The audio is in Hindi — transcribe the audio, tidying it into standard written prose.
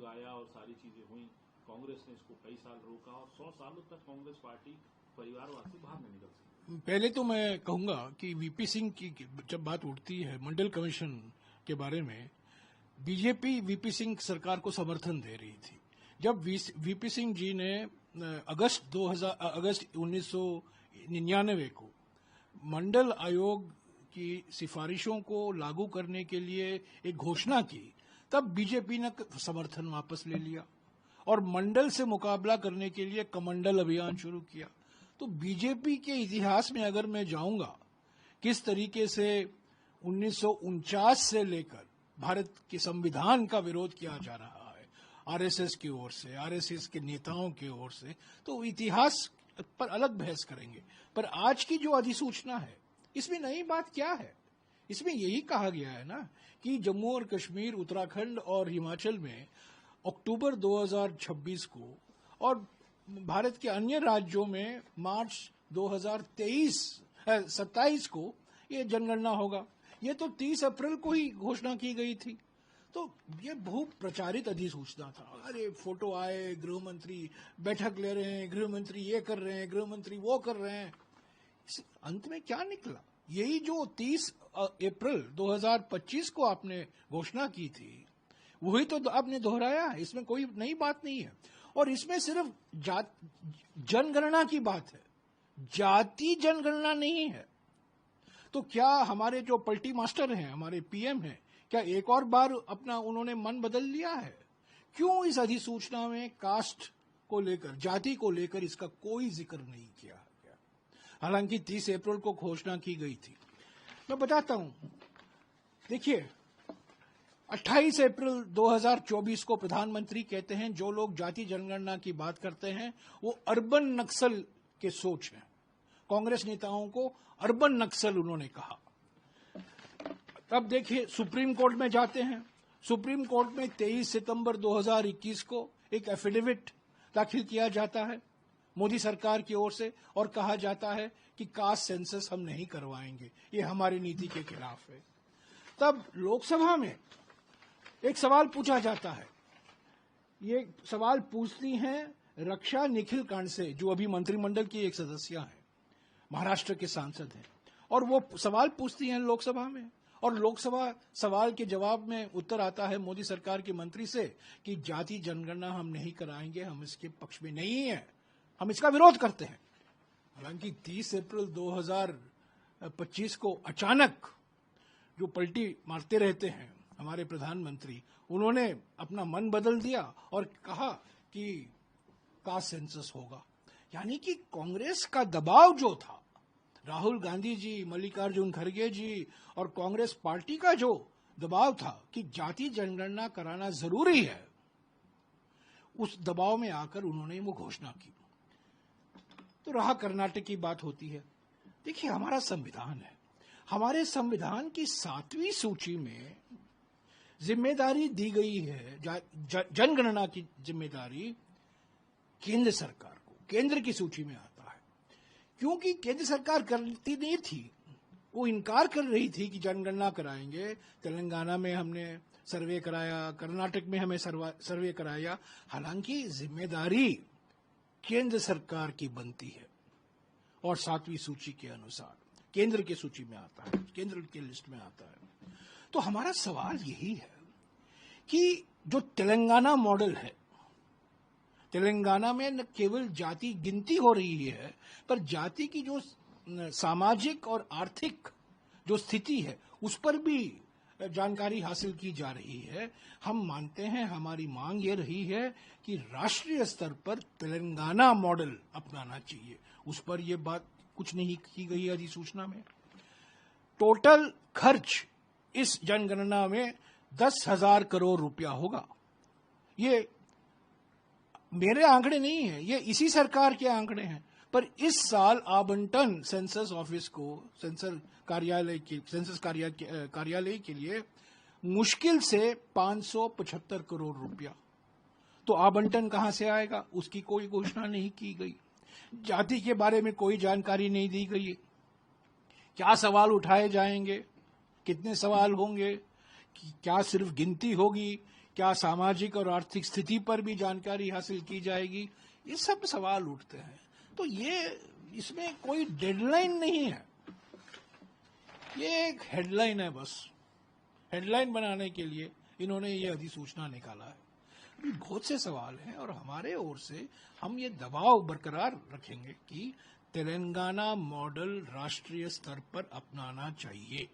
आयोग आया और सारी चीजें हुई, कांग्रेस ने इसको कई साल रोका और 100 सालों तक कांग्रेस पार्टी परिवारवाद से बाहर नहीं निकल सकी। पहले तो मैं कहूंगा कि वीपी सिंह की जब बात उठती है मंडल कमीशन के बारे में, बीजेपी वीपी सिंह सरकार को समर्थन दे रही थी। जब वीपी सिंह जी ने अगस्त 1999 को मंडल आयोग की सिफारिशों को लागू करने के लिए एक घोषणा की, तब बीजेपी ने समर्थन वापस ले लिया और मंडल से मुकाबला करने के लिए कमंडल अभियान शुरू किया। तो बीजेपी के इतिहास में अगर मैं जाऊंगा किस तरीके से 1949 से लेकर भारत के संविधान का विरोध किया जा रहा है आरएसएस की ओर से, आरएसएस के नेताओं की ओर से, तो इतिहास पर अलग बहस करेंगे। पर आज की जो अधिसूचना है, इसमें नई बात क्या है? इसमें यही कहा गया है ना कि जम्मू और कश्मीर, उत्तराखंड और हिमाचल में अक्टूबर 2026 को और भारत के अन्य राज्यों में मार्च 2027 को ये जनगणना होगा। ये तो 30 अप्रैल को ही घोषणा की गई थी। तो ये बहुत प्रचारित अधिसूचना था। अरे फोटो आए, गृह मंत्री बैठक ले रहे हैं, गृह मंत्री ये कर रहे हैं, गृह मंत्री वो कर रहे हैं। अंत में क्या निकला? यही जो 30 अप्रैल 2025 को आपने घोषणा की थी, वही तो आपने दोहराया है। इसमें कोई नई बात नहीं है। और इसमें सिर्फ जनगणना की बात है, जाति जनगणना नहीं है। तो क्या हमारे जो पलटी मास्टर हैं, हमारे पीएम हैं, क्या एक और बार अपना उन्होंने मन बदल लिया है? क्यों इस अधिसूचना में कास्ट को लेकर, जाति को लेकर इसका कोई जिक्र नहीं किया गया? हालांकि 30 अप्रैल को घोषणा की गई थी। मैं बताता हूं, देखिए 28 अप्रैल 2024 को प्रधानमंत्री कहते हैं जो लोग जाति जनगणना की बात करते हैं वो अर्बन नक्सल के सोच हैं। कांग्रेस नेताओं को अर्बन नक्सल उन्होंने कहा। तब देखिए सुप्रीम कोर्ट में जाते हैं। सुप्रीम कोर्ट में 23 सितंबर 2021 को एक एफिडेविट दाखिल किया जाता है मोदी सरकार की ओर से और कहा जाता है कि कास्ट सेंसस हम नहीं करवाएंगे, ये हमारी नीति के खिलाफ है। तब लोकसभा में एक सवाल पूछा जाता है। ये सवाल पूछती हैं रक्षा निखिल कांडसे, जो अभी मंत्रिमंडल की एक सदस्य हैं, महाराष्ट्र के सांसद हैं, और वो सवाल पूछती हैं लोकसभा में। और लोकसभा सवाल के जवाब में उत्तर आता है मोदी सरकार के मंत्री से कि जाति जनगणना हम नहीं कराएंगे, हम इसके पक्ष में नहीं है, हम इसका विरोध करते हैं। हालांकि 30 अप्रैल 2025 को अचानक जो पलटी मारते रहते हैं हमारे प्रधानमंत्री, उन्होंने अपना मन बदल दिया और कहा कि कास्ट सेंसस होगा। यानी कि कांग्रेस का दबाव जो था, राहुल गांधी जी, मल्लिकार्जुन खड़गे जी और कांग्रेस पार्टी का जो दबाव था कि जाति जनगणना कराना जरूरी है, उस दबाव में आकर उन्होंने वो घोषणा की। तो रहा कर्नाटक की बात होती है। देखिए हमारा संविधान है, हमारे संविधान की 7वीं सूची में जिम्मेदारी दी गई है, जनगणना की जिम्मेदारी केंद्र सरकार को, केंद्र की सूची में आता है। क्योंकि केंद्र सरकार करती नहीं थी, वो इनकार कर रही थी कि जनगणना कराएंगे। तेलंगाना में हमने सर्वे कराया, कर्नाटक में हमें सर्वे कराया। हालांकि जिम्मेदारी केंद्र सरकार की बनती है और 7वीं सूची के अनुसार केंद्र की सूची में आता है, केंद्र की लिस्ट में आता है। तो हमारा सवाल यही है कि जो तेलंगाना मॉडल है, तेलंगाना में न केवल जाति गिनती हो रही है, पर जाति की जो सामाजिक और आर्थिक जो स्थिति है उस पर भी जानकारी हासिल की जा रही है। हम मानते हैं, हमारी मांग ये रही है कि राष्ट्रीय स्तर पर तेलंगाना मॉडल अपनाना चाहिए। उस पर यह बात कुछ नहीं की गई अधिसूचना में। टोटल खर्च इस जनगणना में 10,000 करोड़ रुपया होगा। ये मेरे आंकड़े नहीं है, ये इसी सरकार के आंकड़े हैं। पर इस साल आवंटन सेंसस ऑफिस को, सेंसस कार्यालय के लिए मुश्किल से 575 करोड़ रुपया। तो आवंटन कहां से आएगा, उसकी कोई घोषणा नहीं की गई। जाति के बारे में कोई जानकारी नहीं दी गई। क्या सवाल उठाए जाएंगे, कितने सवाल होंगे, क्या सिर्फ गिनती होगी क्या सामाजिक और आर्थिक स्थिति पर भी जानकारी हासिल की जाएगी? ये सब सवाल उठते हैं। तो ये इसमें कोई डेडलाइन नहीं है, ये एक हेडलाइन है। बस हेडलाइन बनाने के लिए इन्होंने ये अधिसूचना निकाला है। अभी बहुत से सवाल हैं और हमारे ओर से हम ये दबाव बरकरार रखेंगे कि तेलंगाना मॉडल राष्ट्रीय स्तर पर अपनाना चाहिए।